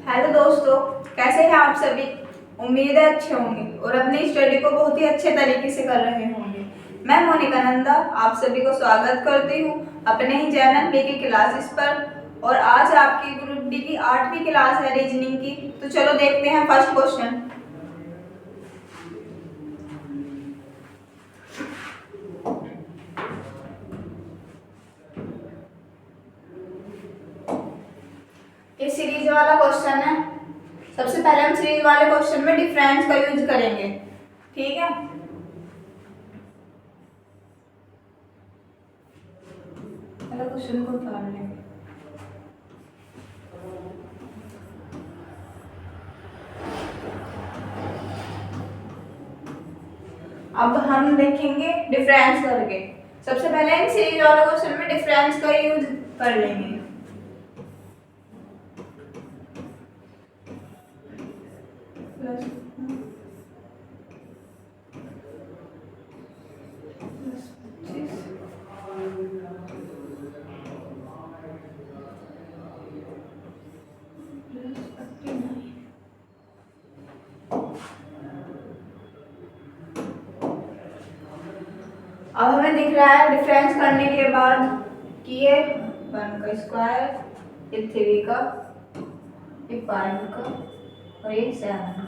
Hello दोस्तों, कैसे हैं आप सभी। उम्मीद है अच्छे होंगे और अपनी स्टडी को बहुत ही अच्छे तरीके से कर रहे होंगे। मैं मोनिका नंदा आप सभी को स्वागत करती हूँ अपने ही चैनल बीके क्लासेस पर। और आज आपकी ग्रुप डी की 8वीं क्लास है रीजनिंग की। तो चलो देखते हैं फर्स्ट क्वेश्चन। ये सीरीज वाला क्वेश्चन है। सबसे पहले हम सीरीज वाले क्वेश्चन में डिफरेंस का यूज करेंगे, ठीक है। पहले क्वेश्चन को उतार लेंगे। अब हम देखेंगे डिफरेंस करके। सबसे पहले इन सीरीज वाले क्वेश्चन में डिफरेंस का यूज कर लेंगे। अब हमें दिख रहा है डिफरेंस करने के बाद कि ये 1 का स्क्वायर, ये 3 का, ये 5 का और ये 7 का,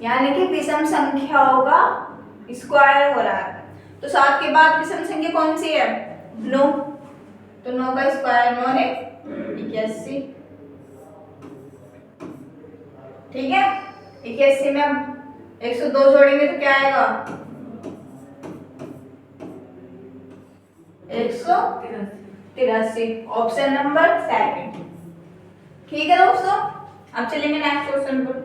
यानी कि विषम संख्याओं का स्क्वायर हो रहा है। तो 7 के बाद विषम संख्या कौन सी है? 9। तो 9 का स्क्वायर 9 है 81, ठीक है। 81 में हम 102 जोड़ेंगे तो क्या आएगा? 183। ऑप्शन नंबर सेकंड, ठीक है दोस्तों। अब चलेंगे नेक्स्ट क्वेश्चन पर।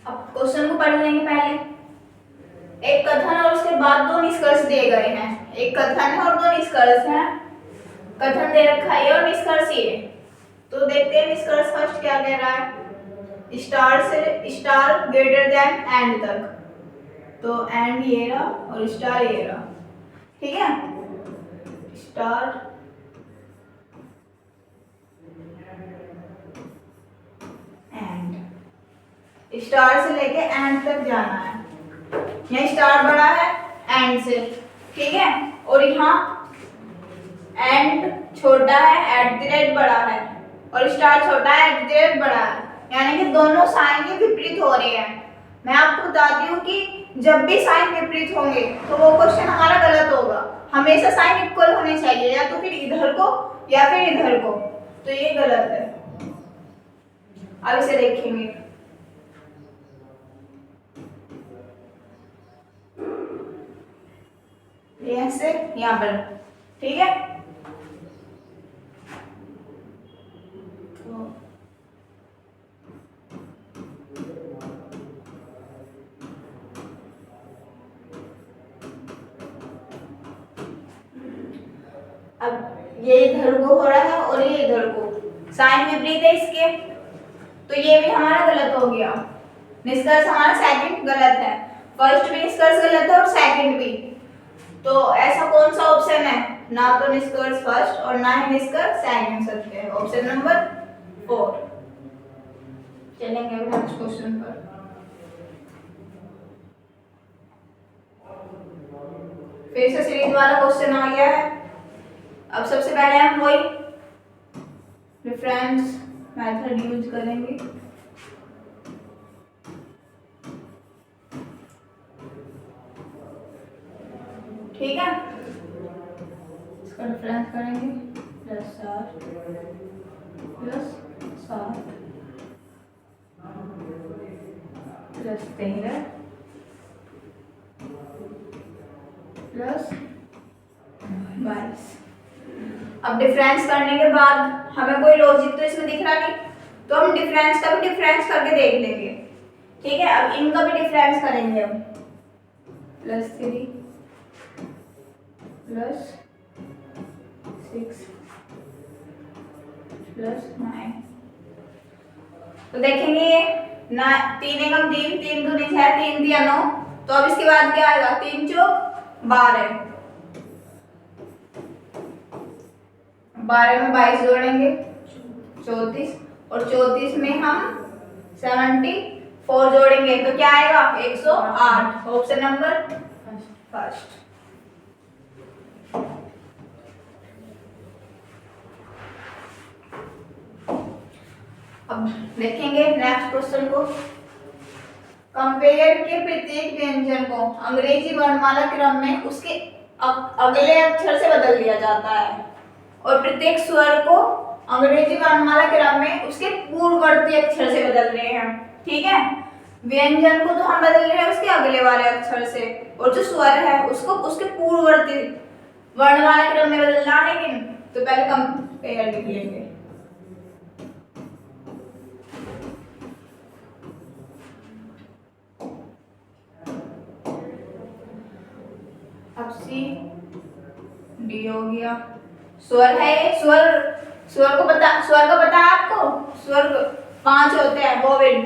अब क्वेश्चन को पढ़ लेंगे पहले। एक कथन और उसके बाद 2 निष्कर्ष दिए गए हैं। एक कथन है और 2 निष्कर्ष हैं। कथन दे रखा है और निष्कर्ष ये। तो देखते हैं निष्कर्ष फर्स्ट क्या कह रहा है। स्टार से स्टार ग्रेटर देन एंड तक। तो एंड ये रहा और स्टार ये रहा, ठीक है। स्टार एंड, स्टार से लेके एंड तक जाना है। यहाँ स्टार बड़ा है एंड से, ठीक है। और यहाँ एंड छोटा है, एट द रेट बड़ा है, और स्टार छोटा है, एट द रेट बड़ा है। यानी कि दोनों साइन के विपरीत हो रहे हैं। मैं आपको बताती हूँ कि जब भी साइन विपरीत होंगे तो वो क्वेश्चन हमारा गलत होगा। हमेशा साइन इक्वल होने चाहिए, या तो फिर इधर को या फिर इधर को। तो ये गलत है। अब इसे देखेंगे। यहाँ से यहाँ पर, ठीक है। अब ये इधर को हो रहा है और ये इधर को, साइन विपरीत है इसके, तो ये भी हमारा गलत हो गया। निष्कर्ष हमारा सेकंड गलत है। फर्स्ट भी निष्कर्ष गलत है और सेकंड भी। तो ऐसा कौन सा ऑप्शन है? ना तो निष्कर्ष फर्स्ट और ना ही निष्कर्ष सेकंड सत्य है। Option number 4। चलेंगे नेक्स्ट क्वेश्चन पर। फिर से सीरीज वाला क्वेश्चन आ गया है। अब सबसे पहले हम वही रेफरेंस मेथड यूज करेंगे। ठीक है, इसका रेफरेंस करेंगे +7 +7 +13 +22। अब डिफरेंस करने के बाद हमें कोई लॉजिक तो इसमें दिख रहा नहीं, तो हम डिफरेंस का भी डिफरेंस करके देख लेंगे, ठीक है। अब इनका भी डिफरेंस करेंगे हम। +3 +6 +9। तो देखेंगे ये 3 एकम 3, 3 दूनी 6, 3 दिया 9। तो अब इसके बाद क्या आएगा? 3 चौक 12। 12 में 22 जोड़ेंगे 34, और 34 में हम 74 जोड़ेंगे तो क्या आएगा 108। Option number first. अब देखेंगे नेक्स्ट क्वेश्चन को। कंपेयर के प्रत्येक व्यंजन को अंग्रेजी वर्णमाला क्रम में उसके अगले अक्षर से बदल दिया जाता है, और प्रत्येक स्वर को अंग्रेजी वर्णमाला क्रम में उसके पूर्ववर्ती अक्षर से बदल रहे हैं। ठीक है, व्यंजन को तो हम बदल रहे हैं उसके अगले वाले अक्षर से, और जो स्वर है उसको उसके पूर्ववर्ती वर्णमाला क्रम में बदलना। लेकिन तो पहले कंपेयर लिख लेंगे। अब सी डी हो गया। स्वर है ये, स्वर को पता है आपको। स्वर 5 होते हैं, वोवेल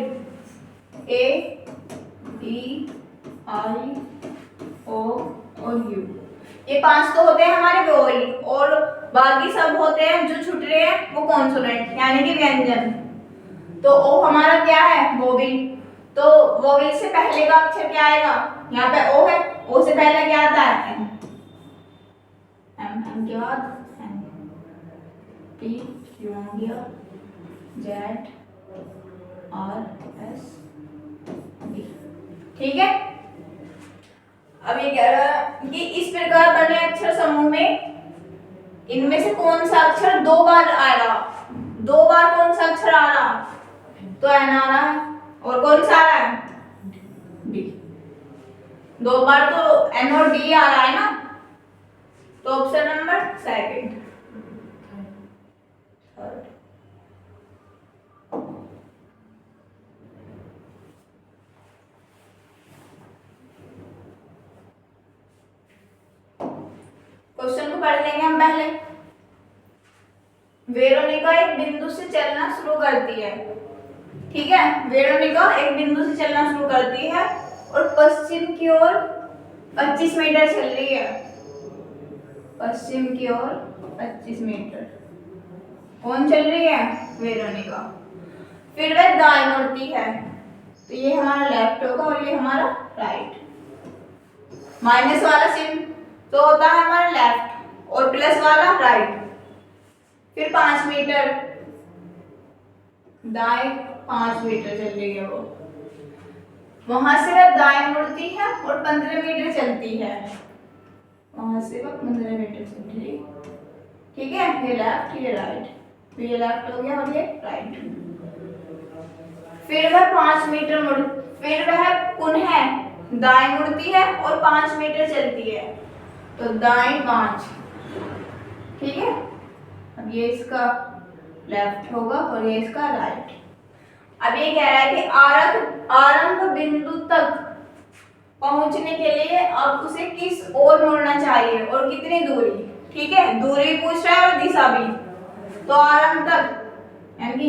ए डी आई ओ और यू, ये 5 तो होते हैं हमारे वोवेल, और बाकी सब होते हैं जो छूट रहे हैं वो कॉन्सोनेंट यानी कि व्यंजन। तो ओ हमारा क्या है वोवेल, तो वोवेल से पहले का अक्षर क्या आएगा, यहाँ पे ओ है, ओ से पहले क्या आता है एम, एम के बाद एन, पी क्यू हो गया, जेड आर एस डी। ठीक है, अब ये कह रहा है कि इस प्रकार बने अक्षर समूह में इनमें से कौन सा अक्षर 2 बार आएगा। 2 बार कौन सा अक्षर आ रहा, तो एन आ रहा है, और कौन सा आ रहा है डी। 2 बार तो एन और डी आ रहा है ना, तो ऑप्शन नंबर सेकंड। क्वेश्चन को पढ़ लेंगे हम पहले। वेरोनिका एक बिंदु से चलना शुरू करती है। ठीक है, वेरोनिका एक बिंदु से चलना शुरू करती है और पश्चिम की ओर 25 मीटर चल रही है। पश्चिम की ओर 25 मीटर कौन चल रही है, वेरोनिका। फिर वह दाएं मुड़ती है, तो ये हमारा लेफ्ट होगा और ये हमारा राइट। माइनस वाला चिन्ह तो होता है हमारा लेफ्ट और प्लस वाला राइट। फिर 5 मीटर दाएं 5 मीटर चल रही है वो, वहां से वह दाएं मुड़ती है और 15 मीटर चलती है। वहां से वह 15 मीटर चल रही है। ठीक है, ये लेफ्ट ये राइट, तो ये लेफ्ट हो गया और ये राइट। फिर वह 5 मीटर मुड़, फिर वह पुनः दाएं मुड़ती है और 5 मीटर चलती है, तो दाएं 5। ठीक है, अब ये इसका लेफ्ट होगा और ये इसका राइट। अब ये कह रहा है कि आरंभ बिंदु तक पहुंचने के लिए अब उसे किस ओर मुड़ना चाहिए और कितनी दूरी। ठीक है, दूरी भी पूछ रहा है और दिशा भी। तो आरंभ तक यानी कि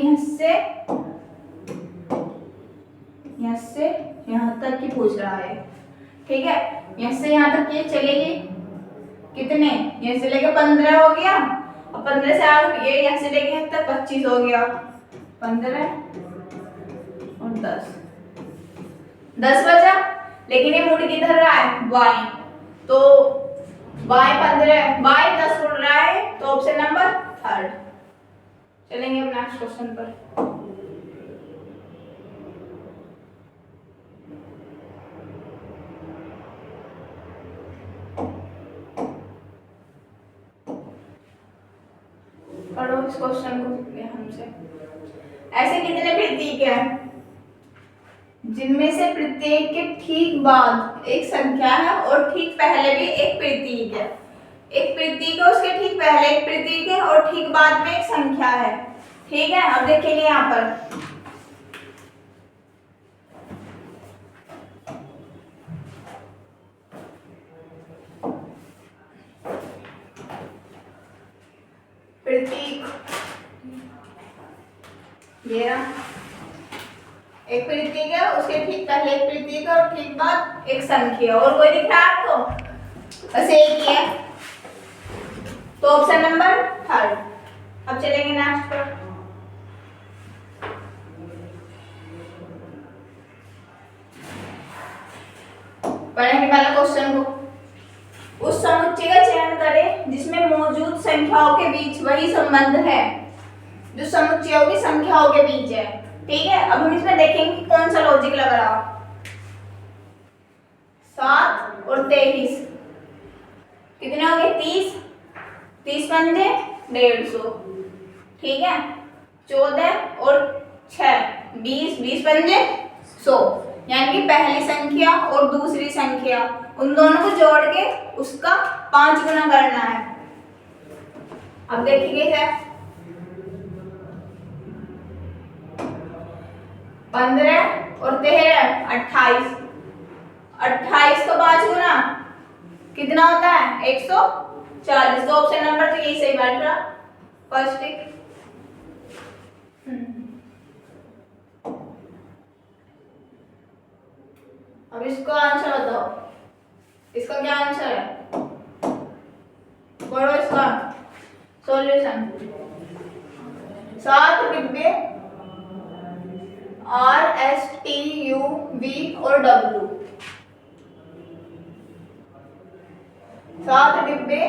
यहाँ से यहाँ तक की पूछ रहा है। ठीक है, यहाँ से यहाँ तक ये चलेगी कितने, यहाँ से लेके 15 हो गया, और 15 से आगे ये यहाँ से लेके यहाँ तक 25 हो गया। 15 और 10 बचा, लेकिन ये मुड़ किधर रहा है, बाएं। तो बाएं 15 बाएं 10 मुड़ रहा है, तो ऑप्शन नंबर थर्ड। चलेंगे अब नेक्स्ट क्वेश्चन पर। पढ़ो इस क्वेश्चन को हमसे। ऐसे कितने प्रतीक हैं जिनमें से प्रत्येक के ठीक बाद एक संख्या है और ठीक पहले भी एक प्रतीक है। एक प्रतीक है, उसके ठीक पहले एक प्रतीक है और ठीक बाद में एक संख्या है। ठीक है, अब देखेंगे यहाँ पर प्रतीक, ये एक प्रतीक है, उसके ठीक पहले एक प्रतीक है और ठीक बाद एक संख्या। और कोई दिख रहा है आपको, बस एक ही है, तो ऑप्शन नंबर थर्ड। अब चलेंगे नेक्स्ट पर। पढ़ेंगे पहले क्वेश्चन को। उस समुच्चय का चयन करें जिसमें मौजूद संख्याओं के बीच वही संबंध है जो समुच्चयों की संख्याओं के बीच है। ठीक है, अब हम इसमें देखेंगे कि कौन सा लॉजिक लग रहा। 7 और 23 कितने हो गए? 30, 30 पंजे 150। ठीक है, 14 और 6 20, 20 पंजे 100। यानी कि पहली संख्या और दूसरी संख्या उन दोनों को जोड़ के उसका 5 गुना करना है। अब देखिए है 15 और 13 28। 28 का 5 गुना कितना होता है? 140। तो ऑप्शन नंबर तो यही सही बैठ रहा, फर्स्ट टिक। अब इसको आंसर बताओ, इसका क्या आंसर है? बोलो इसका सॉल्यूशन। 7 डिब्बे RSTUV और W। 7 डिब्बे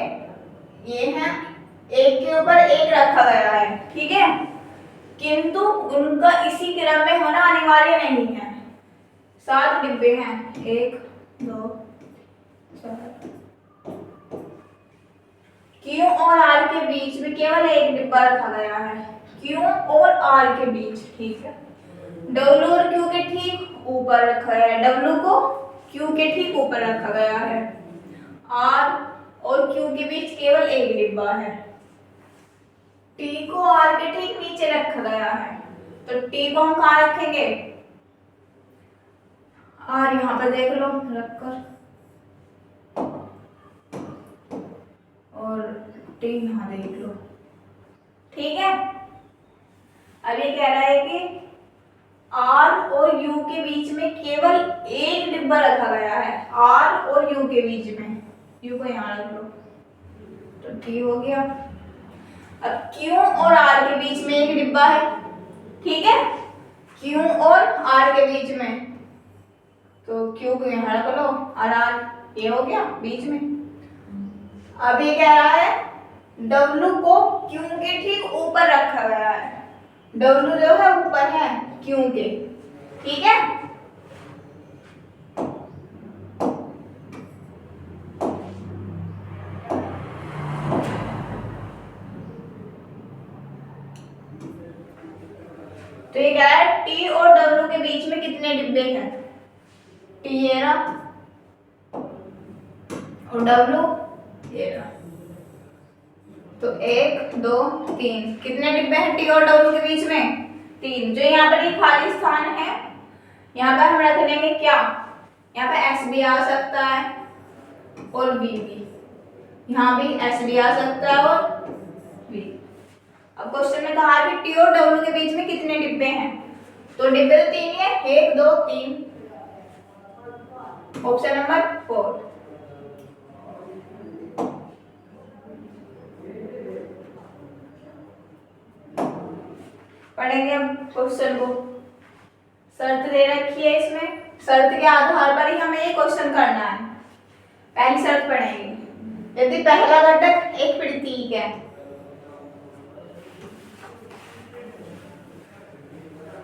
ये हैं, एक के ऊपर एक रखा गया है। ठीक है, किंतु उनका इसी क्रम में होना अनिवार्य नहीं है। 7 डिब्बे हैं, 1 2 4। Q और R के बीच में केवल एक डिब्बा रखा गया है, Q और R के बीच। ठीक है, W और Q के ठीक ऊपर रखा गया है, W को Q के ठीक ऊपर रखा गया है। R और Q के बीच केवल एक डिब्बा है। T को R के ठीक नीचे रखा गया है, तो T को हम कहाँ रखेंगे? R यहाँ पर देख लो रखकर, और T यहाँ देख लो। ठीक है, अब ये कह रहा है कि R और U के बीच में केवल एक डिब्बा रखा गया है, R और U के बीच में। U को यहाँ रख लो तो T हो गया। अब Q और R के बीच में एक डिब्बा है। ठीक है, Q और R के बीच में, तो Q को यहाँ रख लो और R ये हो गया बीच में। अब ये कह रहा है W को Q के ठीक ऊपर रखा गया है, W जो है ऊपर है Q के। ठीक है, तो ये कह रहा है T और W के बीच में कितने डिब्बे हैं? T ये रहा और W ये रहा, तो 1 2 3। कितने डिब्बे हैं T और W के बीच में? 3। जो यहाँ पर ये खाली स्थान है, यहाँ पर हम रख लेंगे क्या? यहाँ पे S भी आ सकता है और V भी, यहाँ भी S भी आ सकता है और V। अब क्वेश्चन में कहा कि T और W के बीच में कितने डिब्बे हैं? तो डिब्बे तो 3 है, 1 2 3, ऑप्शन नंबर 4। पढ़ेंगे अब क्वेश्चन को। शर्त दे रखी है, इसमें शर्त के आधार पर ही हमें ये क्वेश्चन करना है। पहली शर्त पढ़ेंगे, यदि पहला घटक एक प्रतीक है,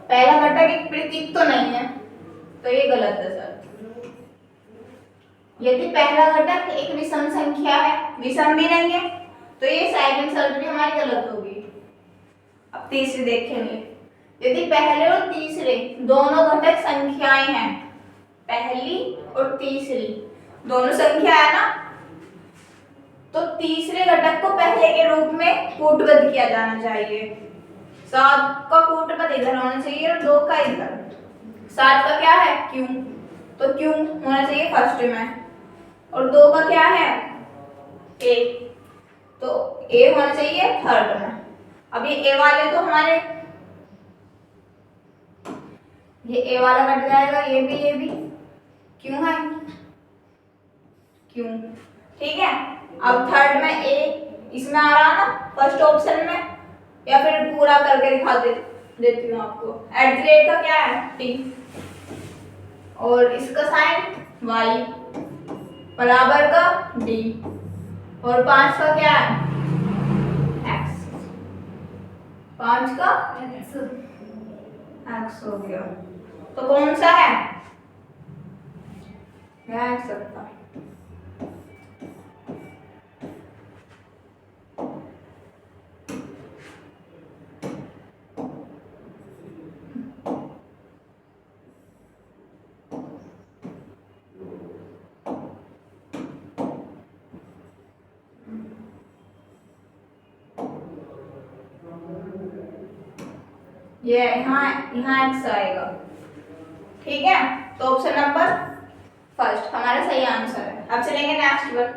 पहला घटक एक प्रतीक तो नहीं है, तो ये गलत है सर। यदि पहला घटक एक विषम संख्या है, विषम भी नहीं है, तो ये सेकंड शर्त भी हमारी गलत होगी। अब तीसरी देखेंगे, यदि पहले और तीसरे दोनों घटक संख्याएं हैं, पहली और तीसरी दोनों संख्या है ना, तो तीसरे घटक को पहले के रूप में कूटबद्ध किया जाना चाहिए। 7 का कूटपद इधर होना चाहिए और 2 का इधर। 7 का क्या है? Q, तो Q होना चाहिए फर्स्ट में, और 2 का क्या है? A, तो A होना चाहिए थर्ड में। अब ये A वाले तो हमारे, ये A वाला कट जाएगा, ये भी क्यों है? क्यों? ठीक है, अब थर्ड में A इसमें आ रहा ना फर्स्ट ऑप्शन में, या फिर पूरा करके देती हूँ आपको। @ का क्या है t, और इसका साइन y बराबर का d, और 5 का क्या है x, 5 का x हो गया। तो कौन सा है x सबका। ये यहाँ x आएगा, ठीक है। तो ऑप्शन नंबर फर्स्ट हमारा सही आंसर है। अब चलेंगे नेक्स्ट पर।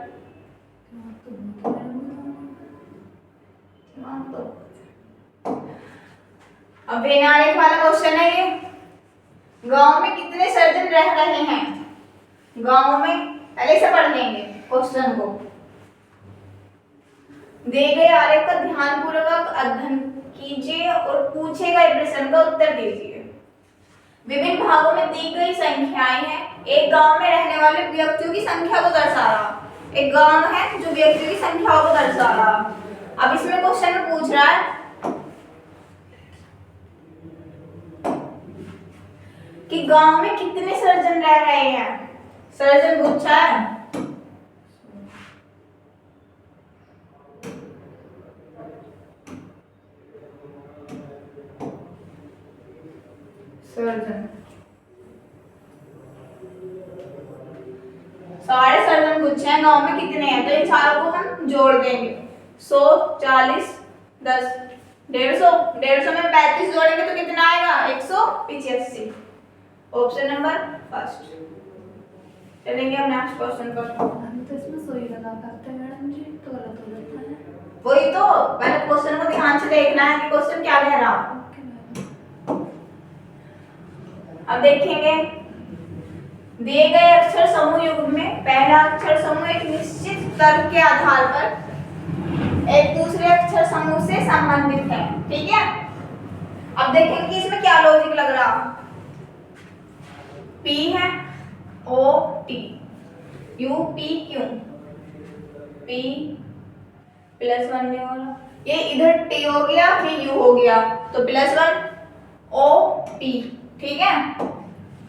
अब आलेख वाला क्वेश्चन है ये। गांव में कितने सर्जन रह रहे हैं? गांव में पहले से पढ़ लेंगे क्वेश्चन को। दिए गए आलेख का ध्यानपूर्वक अध्ययन कीजिए और पूछे गए प्रश्न का उत्तर दीजिए। विभिन्न भागों में दी गई संख्याएं हैं। एक गांव में रहने वाले व्यक्तियों की संख्या को दर्शा रहा। एक गांव है जो व्यक्तियों की संख्या को दर्शा रहा। अब इसमें क्वेश्चन में पूछ रहा है कि गांव में कितने सर्जन रह रहे हैं। सर्जन पूछा है। सर्जन सारे सर्जन पूछे हैं गांव में कितने हैं, तो इन चारों को हम जोड़ देंगे। 100, 40, 10, 150 में 35 जोड़ेंगे तो कितना आएगा 185। Option number first. चलेंगे हम नेक्स्ट क्वेश्चन पर। तो इसमें सोई लगा करते हैं मैडम जी, तो गलत हो जाता है। वही तो पहले क्वेश्चन को ध्यान से देखना है कि क्वेश्चन क्या कह रहा है। अब देखेंगे दिए गए अक्षर समूह युग्म में पहला अक्षर समूह एक निश्चित तर्क के आधार पर एक दूसरे अक्षर समूह से संबंधित है, ठीक है। अब देखेंगे कि इसमें क्या लॉजिक लग रहा। P है O T U P Q, P +1 नहीं हो रहा, ये इधर T हो गया, ये U हो गया, तो +1 O P, ठीक है,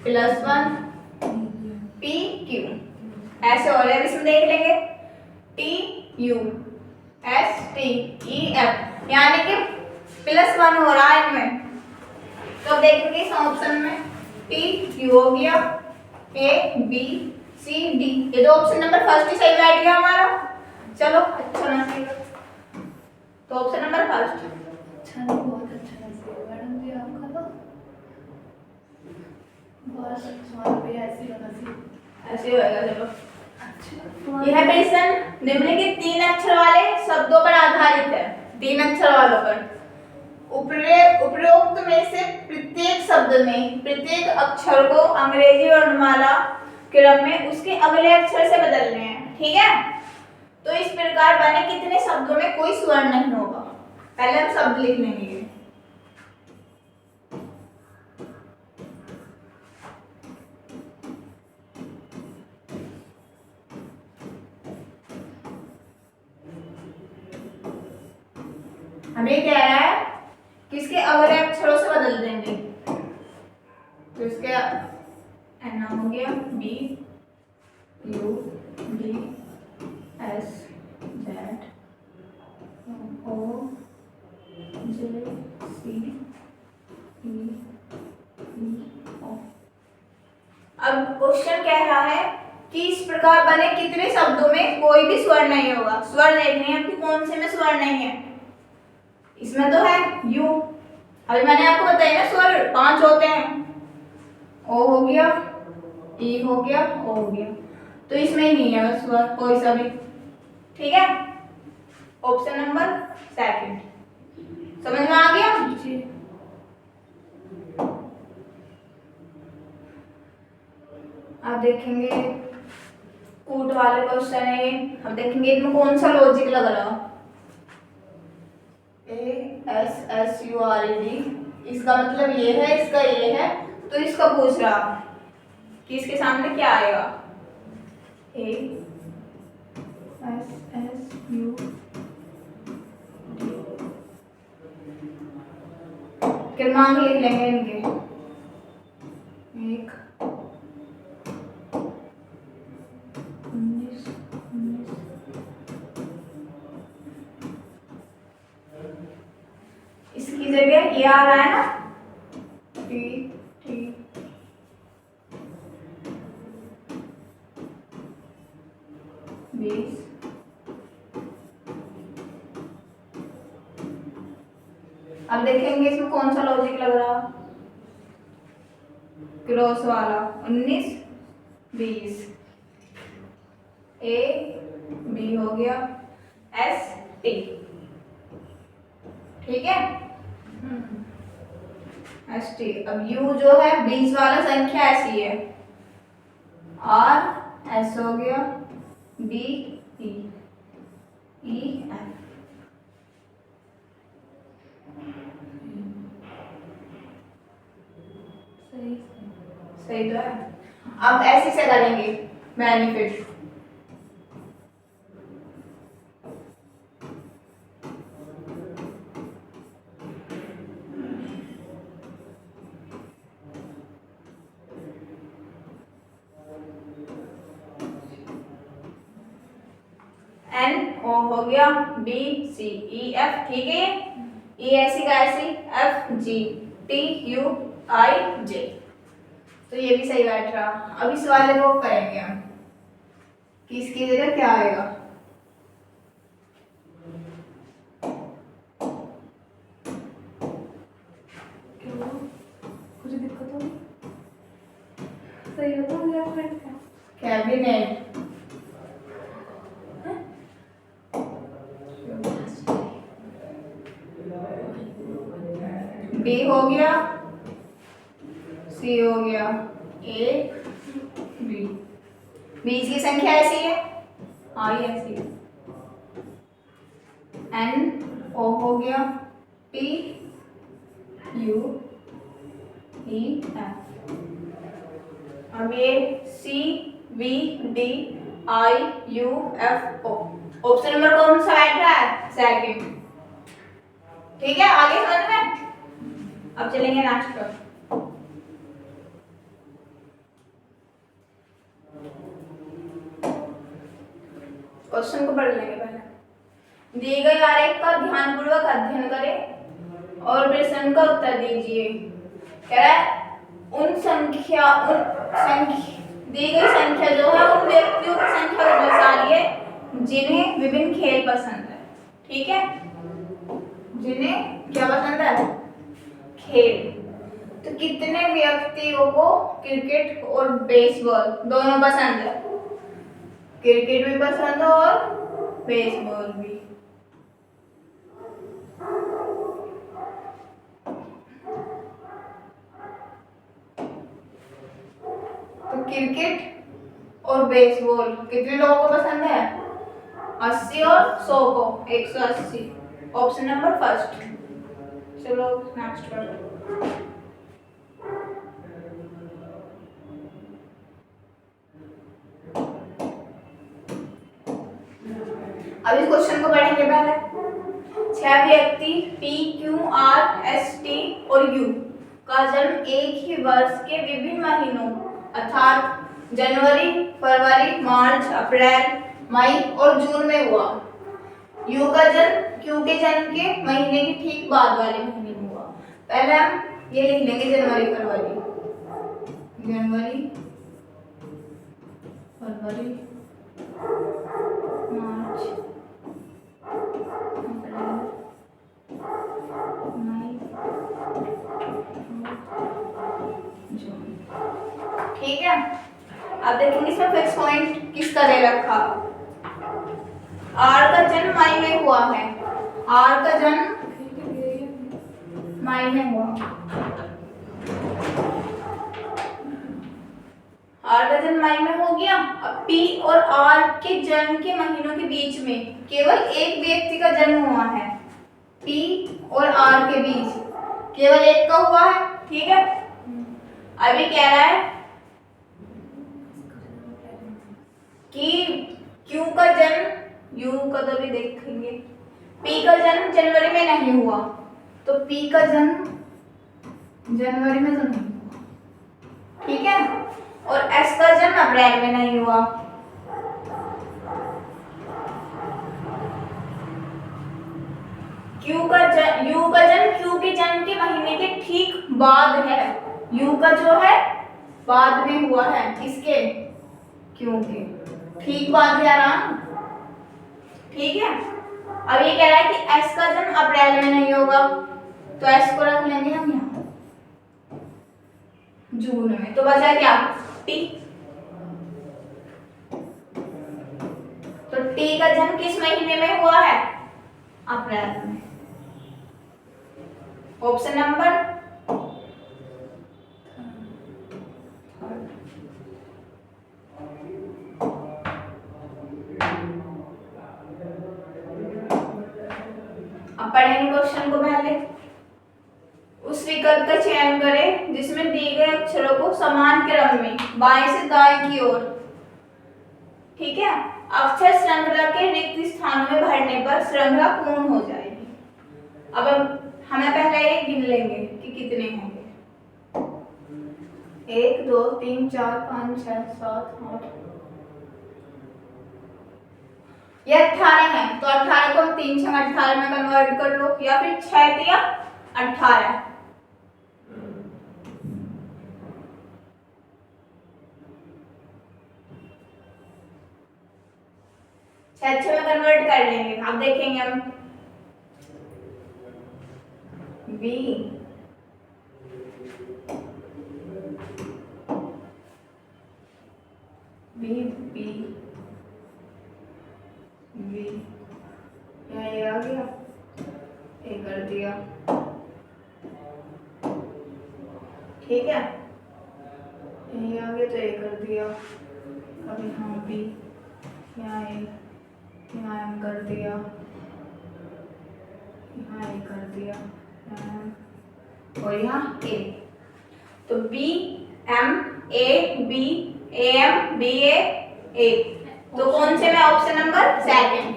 +1 P Q ऐसे हो रहा है। इसमें देख लेंगे T U S T E F, यानी कि +1 हो रहा है इनमें। तो देखेंगे इस ऑप्शन में T Q हो गया, A B C D, ये दो ऑप्शन नंबर फर्स्ट ही सही बैठ गया हमारा। चलो अच्छा नसीब, तो ऑप्शन नंबर फर्स्ट। अच्छा नहीं, बहुत अच्छा नसीब मैडम जी आपका। तो बहुत अच्छा भी ऐसी नसीब ऐसे होएगा। चलो अच्छा। यह प्रश्न निम्नलिखित 3 अक्षर वाले शब्दों पर आधारित है। 3 अक्षर वालों पर उपरोक्त में से प्रत्येक शब्द में प्रत्येक अक्षर को अंग्रेजी वर्णमाला क्रम में उसके अगले अक्षर से बदलने हैं, ठीक है। तो इस प्रकार बने कितने शब्दों में कोई स्वर्ण नहीं होगा। पहले हम शब्द लिख लेंगे। हमें क्या है कि इसके अगले अक्षरों से बदल देंगे। तो इसके एन हो गया B U D S Z O J C E E O। अब क्वेश्चन कह रहा है कि इस प्रकार बने कितने शब्दों में कोई भी स्वर नहीं होगा। स्वर देखने हैं कि कौन से में स्वर नहीं है। इसमें तो है U, अभी मैंने आपको बताया ना स्वर 5 होते हैं। O हो गया, E हो गया, O हो गया, तो इसमें ही नहीं है बस स्वर कोई सा भी, ठीक है। ऑप्शन नंबर सेकंड समझ में आ गया जी। अब देखेंगे कूट वाले क्वेश्चन है ये। अब देखेंगे इसमें कौन सा लॉजिक लग रहा। A SSURED, इसका मतलब ये है, इसका ये है, तो इसका पूछ रहा कि इसके सामने क्या आएगा। ASSU क्रमांक लिख लेंगे इनके, 1 19 19। इसकी जगह ये आ रहा है ना, T T 20। अब देखेंगे इसमें कौन सा लॉजिक लग रहा, क्रॉस वाला, 19 20, A B हो गया, S T, ठीक है। S T. अब U जो है 20 वाला संख्या ऐसी है, R S हो गया, D E E F, सही सही तो है। अब ऐसे से करेंगे बेनिफिट, N O हो गया, B C E F, ठीक है। E ऐसी का ऐसी, F G T U I J, तो ये भी सही बैठ रहा। अब इस वाले को करेंगे हम कि इसकी जगह क्या आएगा। कुछ दिक्कत होगी? सही होता है फ्रेंड का कैबिनेट, B हो गया, C हो गया, A B, बीच की संख्या ऐसी है, आई ऐसी है, N O हो गया, P U E F, अब ये C V D I U F O, option number कौन सा बैठ रहा है, सेकंड, ठीक है। आगे समझ में। अब चलेंगे नेक्स्ट पर। क्वेश्चन को पढ़ लेंगे पहले। दिए गए आरेख का ध्यानपूर्वक अध्ययन करें और प्रश्न का उत्तर दीजिए। कह रहा है दी गई संख्या जो है उन व्यक्तियों की संख्या को दर्शाइए जिन्हें विभिन्न खेल पसंद है, ठीक है। जिन्हें क्या पसंद है, खेल। तो कितने व्यक्तियों को क्रिकेट और बेसबॉल दोनों पसंद है, क्रिकेट भी पसंद है और बेसबॉल भी। तो क्रिकेट और बेसबॉल कितने लोगों को पसंद है, 80 और 100 को, 180, ऑप्शन नंबर फर्स्ट। चलो नेक्स्ट पर। अब इस क्वेश्चन को पढ़ेंगे पहले। 6 व्यक्ति P Q R S T और U का जन्म एक ही वर्ष के विभिन्न महीनों अर्थात जनवरी, फरवरी, मार्च, अप्रैल, मई और जून में हुआ। U का जन्म Q के जन्म के महीने के ठीक बाद वाले महीने में हुआ। पहले हम ये लिख लेंगे जनवरी, फरवरी, मार्च, मई, जून, ठीक है। अब देखेंगे इसमें फिक्स पॉइंट किसका दे रखा। आर का जन्म मई में हुआ है, आर का जन्म मई में हुआ, आर का जन्म मई में हो गया। अब पी और आर के जन्म के महीनों के बीच में केवल एक व्यक्ति का जन्म हुआ है, P और R के बीच केवल एक का हुआ है, ठीक है। अभी कह रहा है कि Q का जन्म, U का तो भी देखेंगे, P का जन्म जनवरी में नहीं हुआ, तो P का जन्म जनवरी में तो नहीं हुआ, ठीक है। और S का जन्म अप्रैल में नहीं हुआ। U का जन्म Q के जन्म के महीने के ठीक बाद है। U का जो है बाद में हुआ है, किसके? Q के ठीक बाद है ना, ठीक है। अब ये कह रहा है कि S का जन्म अप्रैल में नहीं होगा, तो S को रख लेंगे हम यहाँ जून में, तो बचा क्या? T। तो T का जन्म किस महीने में हुआ है? अप्रैल में। ऑप्शन नंबर अब पढ़ेंगे क्वेश्चन को। पहले उस विकल्प का चयन करें जिसमें दिए गए अक्षरों को समान क्रम में बाएं से दाएं की ओर, ठीक है, अक्षर श्रृंखला के रिक्त स्थानों में भरने पर श्रृंखला पूर्ण हो जाएगी। अब हमें पहले ये गिन लेंगे कि कितने होंगे। 1 2 3 4 5 6 7 8, ये 18 है, तो 18 को हम 3 6 18 में कन्वर्ट कर लो, या फिर 6 दिया 18, छह में कन्वर्ट कर लेंगे। अब देखेंगे हम B B B B, यहाँ ये आ गया, ये कर दिया, ठीक है, ये आ गया तो ये कर दिया। अब यहाँ B, यहाँ A, यहाँ M कर दिया, यहाँ A कर दिया, और यहाँ A। तो B M A B A M B A A, तो कौन से में? Option number second.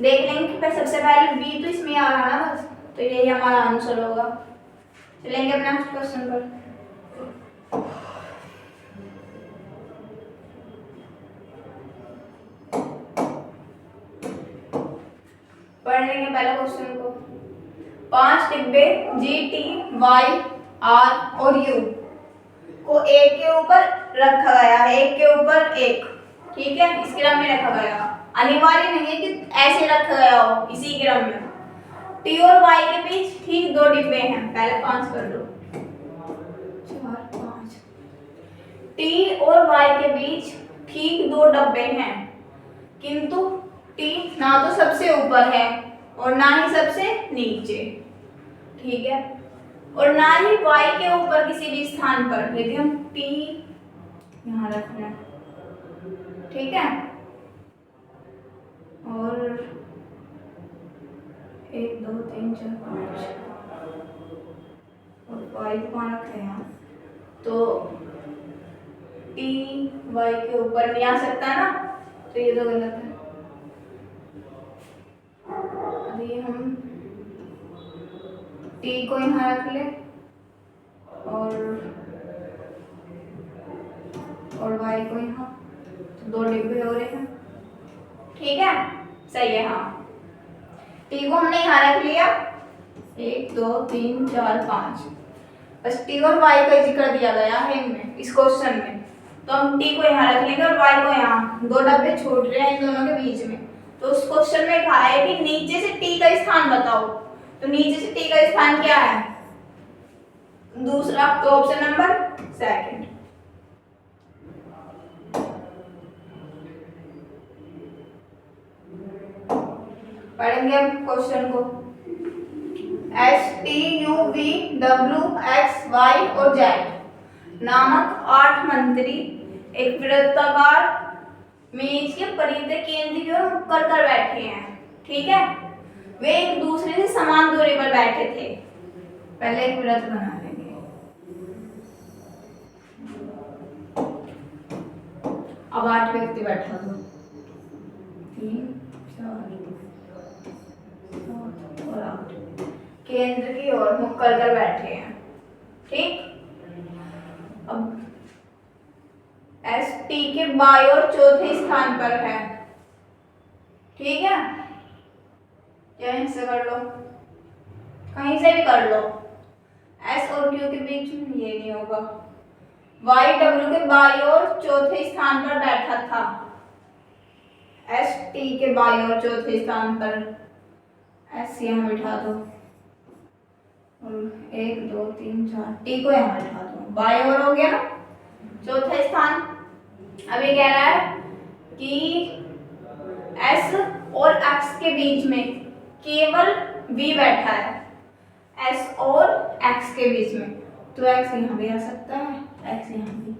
देख लेंगे कि सबसे पहले B तो इसमें आ रहा है ना, बस, तो यही हमारा आंसर होगा। चलेंगे अपने नेक्स्ट क्वेश्चन पर। पढ़ लेंगे पहले क्वेश्चन को। 5 डिब्बे G T Y R और U को एक के ऊपर रखा गया है, एक के ऊपर एक, ठीक है, इस क्रम में रखा गया। अनिवार्य नहीं है कि ऐसे रखा गया हो, इसी क्रम में। T और Y के बीच ठीक 2 डिब्बे हैं, पहले 5 कर लो, 4 5। T और Y के बीच ठीक 2 डब्बे हैं, किंतु T ना तो सबसे ऊपर है और ना ही सबसे नीचे, ठीक है, और ना ही Y के ऊपर किसी भी स्थान पर। यदि हम T यहाँ रख रहे हैं, ठीक है, और 1 2 3 4 5 और Y को रखे यहाँ, तो T Y के ऊपर नहीं आ सकता ना, तो ये तो गलत है। अभी हम T को यहाँ रख ले और Y को यहाँ, तो 2 डिब्बे हो रहे हैं, ठीक है, सही है। हाँ, T को हमने यहाँ रख लिया, 1 2 3 4 5, बस T और Y का जिक्र दिया गया है इनमें, इस क्वेश्चन में, तो हम T को यहाँ रख लेंगे और Y को यहाँ। 2 डब्बे छोड़ रहे हैं इन दोनों के बीच में, तो उस क्वेश्चन में कहा है कि नीचे से T का स्थान बताओ, तो नीचे से T का स्थान क्या है? दूसरा, तो ऑप्शन नंबर सेकंड। पढ़ेंगे हम क्वेश्चन को। S T U V W X Y और Z नामक 8 मंत्री एक वृत्ताकार मेज के परिधि केंद्र की ओर मुड़ कर बैठे हैं, ठीक है। वे एक दूसरे से समान दूरी पर बैठे थे। पहले एक वृत्त बना लेंगे। अब 8 व्यक्ति बैठा दो, 3 4 7 और 8 केंद्र की ओर मुख कर बैठे हैं। ठीक, अब एस टी के बाईं ओर चौथे स्थान पर है। ठीक है, यहीं से कर लो, कहीं से भी कर लो। एस और क्यू के बीच में ये नहीं होगा। वाई डब्ल्यू के बाईं ओर चौथे स्थान पर बैठा था। एस टी के बाईं ओर चौथे स्थान पर, एस यहाँ बिठा दो और 1 2 3 4 टी को यहाँ बिठा दो। बाईं ओर हो गया ना चौथा स्थान। अब ये कह रहा है कि एस और एक्स के बीच में केवल वी बैठा है। एस और एक्स के बीच में, तो एक्स यहाँ भी आ सकता है, एक्स यहाँ भी,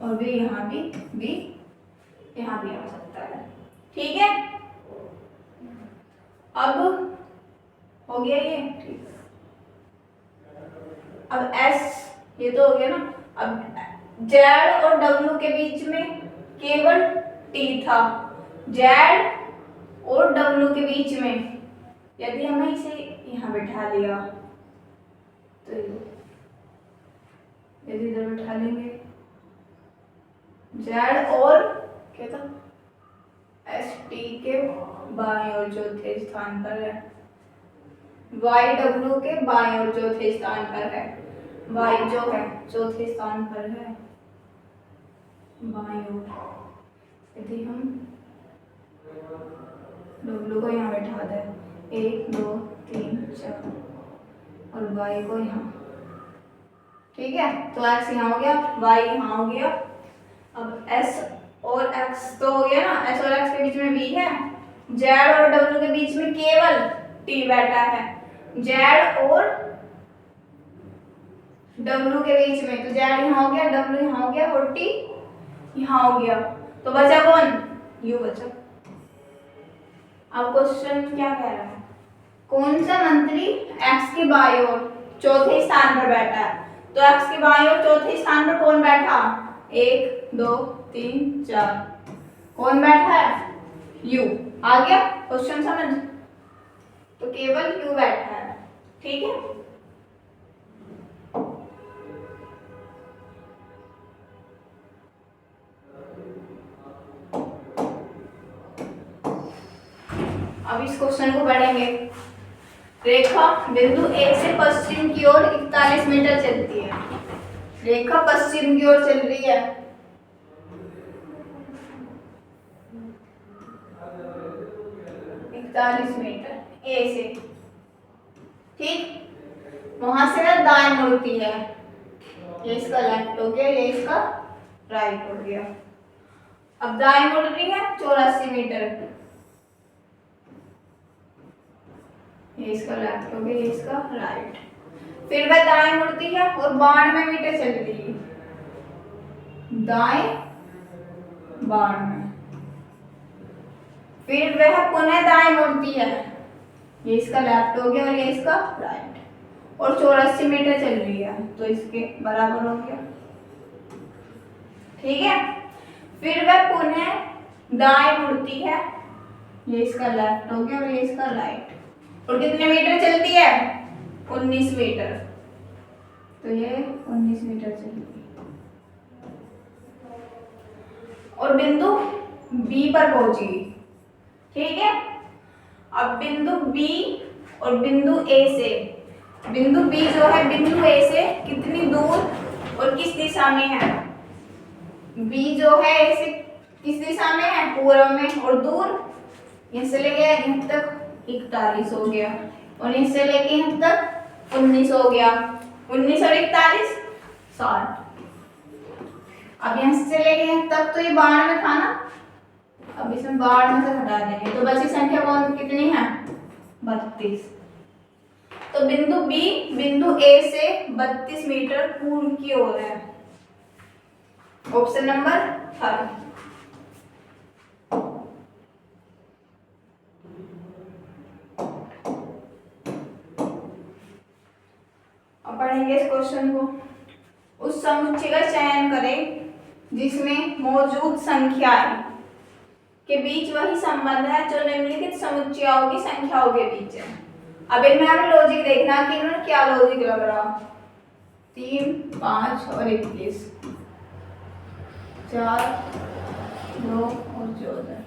और वी यहाँ भी, वी यहाँ भी आ सकता है। ठीक है, अब हो गया ये। ठीक, अब एस ये तो हो गया ना। अब जेड और डब्ल्यू के बीच में केवल टी था। जेड और डब्ल्यू के बीच में यदि हमें इसे यहाँ बिठा लिया तो यदि इधर बिठा लेंगे जेड और क्या था, एस टी के बाईं ओर चौथे स्थान पर है। वाई डब्ल्यू के बाईं ओर चौथे स्थान पर है। वाई जो है चौथे स्थान पर है बाईं ओर। यदि हम डब्ल्यू को यहाँ बैठा दें, 1 2 3 4 और वाई को यहाँ। ठीक है, तो एक्स यहाँ हो गया, वाई यहाँ हो गया। अब एस और एक्स तो हो गया ना, एस और एक्स के बीच में वी है। जेड और डब्ल्यू के बीच में केवल टी बैठा है। जेड और डब्ल्यू के बीच में, तो जेड यहाँ हो गया, डब्ल्यू यहाँ हो गया और टी यहाँ हो गया। तो बचा कौन, यू बचा। अब क्वेश्चन क्या कह रहा है, कौन सा मंत्री एक्स के बाईं ओर चौथे स्थान पर बैठा है। तो एक्स के बाईं ओर चौथे स्थान पर कौन बैठा, 1 2 3 4 कौन बैठा है, यू। आ गया क्वेश्चन समझ, तो केवल यू बैठा है। ठीक है, अब इस क्वेश्चन को पढ़ेंगे। रेखा बिंदु ए से पश्चिम की ओर 41 मीटर चलती है। रेखा पश्चिम की ओर चल रही है। मीटर ए से। ठीक, वहां से ना दाएं मुड़ती है। ये इसका लेफ्ट हो गया, ये इसका राइट हो गया। अब दाएं मुड़ रही है 84 मीटर। ये इसका लेफ्ट हो गया, ये इसका राइट। फिर वह दाएं मुड़ती है और 92 मीटर चल रही है। दाएं 92। फिर वह पुनः दाएं मुड़ती है। ये इसका लेफ्ट हो गया और ये इसका राइट, और 84 मीटर चल रही है, तो इसके बराबर हो गया। ठीक है, फिर वह पुनः दाएं मुड़ती है। ये इसका लेफ्ट हो गया और ये इसका राइट, और कितने मीटर चलती है, 19 मीटर। तो ये 19 मीटर चलती है और बिंदु बी पर पहुंची। ठीक है, अब बिंदु बी और बिंदु ए से, बिंदु बी जो है बिंदु ए से कितनी दूर और किस दिशा में है। बी जो है ए से किस दिशा में है, पूर्व में, और दूर यहाँ से लेके यहाँ तक 41 हो गया, और इससे लेके यहाँ तक 19 हो गया। 19 और 41 60। अब यहाँ से लेके यहाँ तक तो ये 92 था ना, अब इसमें 92 से हटा देंगे तो बची संख्या कौन कितनी है, 32। तो बिंदु बी बिंदु ए से 32 मीटर पूर्व की ओर है। Option number 3। अब पढ़ेंगे इस क्वेश्चन को। उस समुच्चय का चयन करें जिसमें मौजूद संख्याएं के बीच वही संबंध है जो निम्नलिखित समुच्चयों की संख्याओं के बीच है। अब इनमें हमें लॉजिक देखना कि इन्होंने क्या लॉजिक लग रहा। 3, 5 और 21, 4, 2 और 14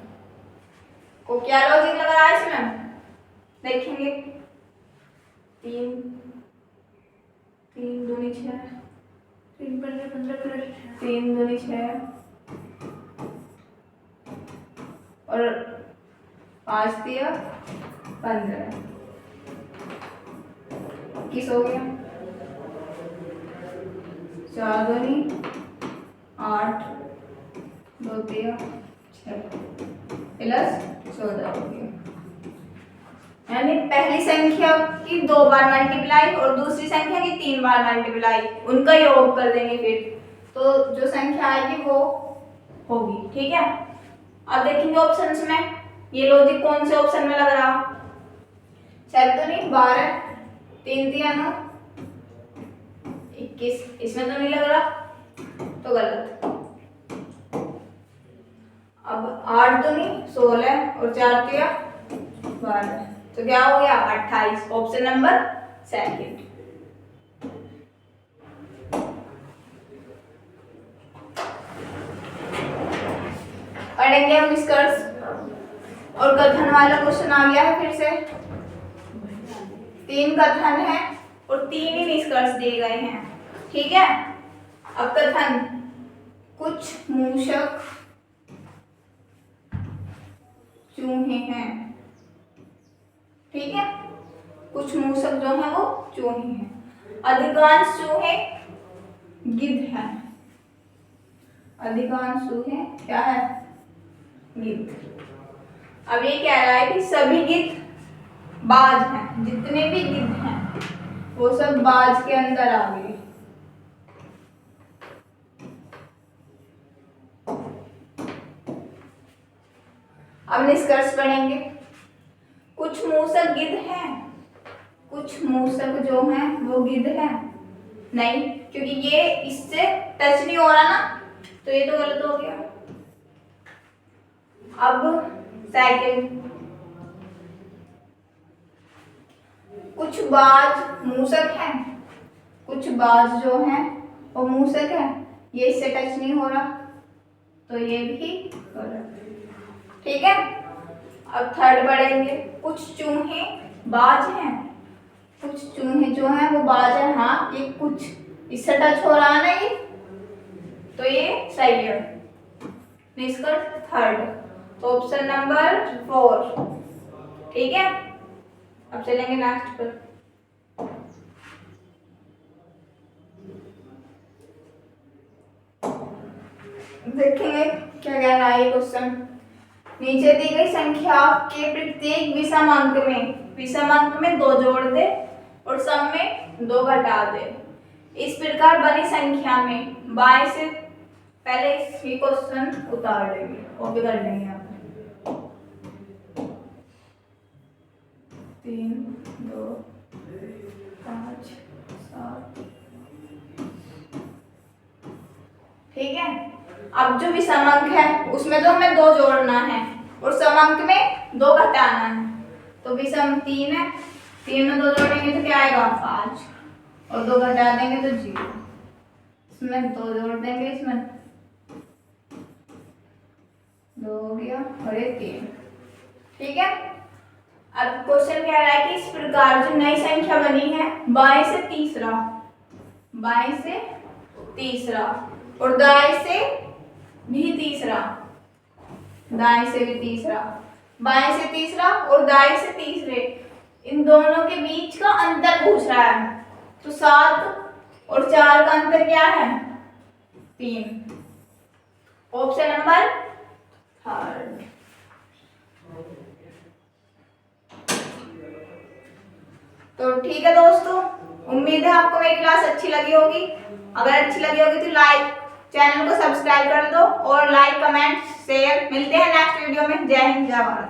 को क्या लॉजिक लग रहा है इसमें देखेंगे। 3 दूनी 6, 3 15 15 15 3 दूनी 6 और 5 दिया 15, 21 हो गया। 4 दूनी 8, 2 दिया 6 प्लस 14 हो गया। यानी पहली संख्या की 2 बार मल्टीप्लाई और दूसरी संख्या की 3 बार मल्टीप्लाई, उनका योग कर देंगे फिर तो जो संख्या आएगी वो होगी। ठीक है, अब देखेंगे ऑप्शंस में ये लॉजिक कौन से ऑप्शन में लग रहा। 7 दूनी 12, 3 दिया 9, 21, इसमें तो नहीं लग रहा तो गलत। अब 8 दूनी 16 और 4 दिया 12, तो क्या हो गया 28, ऑप्शन नंबर सेकंड। पढ़ेंगे हम निष्कर्ष और कथन वाला क्वेश्चन आ गया है फिर से। 3 कथन है और 3 ही निष्कर्ष दिए गए हैं। ठीक है, अब कथन, कुछ मूषक चूहे हैं। ठीक है, कुछ मूषक जो है वो चूहे हैं। अधिकांश चूहे गिद्ध हैं। अधिकांश चूहे क्या है गिद्ध। अब ये कह रहा है कि सभी गिद्ध बाज हैं, जितने भी गिद्ध हैं वो सब बाज के अंदर आ गए। अब निष्कर्ष पढ़ेंगे। कुछ मूषक गिद्ध हैं, कुछ मूषक जो हैं वो गिद्ध हैं नहीं, क्योंकि ये इससे टच नहीं हो रहा ना, तो ये तो गलत हो गया। अब सेकंड, कुछ बाज मूषक हैं, कुछ बाज जो हैं वो मूषक है, ये इससे टच नहीं हो रहा, तो ये भी गलत। ठीक है, अब थर्ड पढ़ेंगे। कुछ चूहे बाज हैं, कुछ चूहे जो हैं वो बाज हैं। हाँ, ये कुछ इससे टच हो रहा है ना ये, तो ये सही है। निष्कर्ष थर्ड, तो ऑप्शन नंबर 4। ठीक है, अब चलेंगे नेक्स्ट पर। देखेंगे क्या कह रहा है ये क्वेश्चन। नीचे दी गई संख्या के प्रत्येक विषम अंक में 2 जोड़ दे और सम में 2 घटा दे। इस प्रकार बनी संख्या में बाएं से पहले ये क्वेश्चन उतार देंगे और भी कर लेंगे यहाँ पे। 3, 2, 5, 7। ठीक है, अब जो विषम अंक है उसमें तो हमें 2 जोड़ना है और सम अंक में 2 घटाना है। तो विषम 3 है, 3 में 2 जोड़ेंगे तो क्या आएगा 5 और 2 घटा देंगे तो 0। इसमें 2 जोड़ देंगे, इसमें 2 हो गया और ये 3। ठीक है, अब क्वेश्चन कह रहा है कि इस प्रकार जो नई संख्या बनी है बाएं से तीसरा और दाएं से भी तीसरा, दाएं से भी तीसरा, बाएं से तीसरा और दाएं से तीसरे, इन दोनों के बीच का अंतर पूछ रहा है। तो 7 और 4 का अंतर क्या है 3, ऑप्शन नंबर थर्ड। तो ठीक है दोस्तों, उम्मीद है आपको मेरी क्लास अच्छी लगी होगी। अगर अच्छी लगी होगी तो चैनल को सब्सक्राइब कर दो और लाइक कमेंट शेयर। मिलते हैं नेक्स्ट वीडियो में। जय हिंद, जय भारत।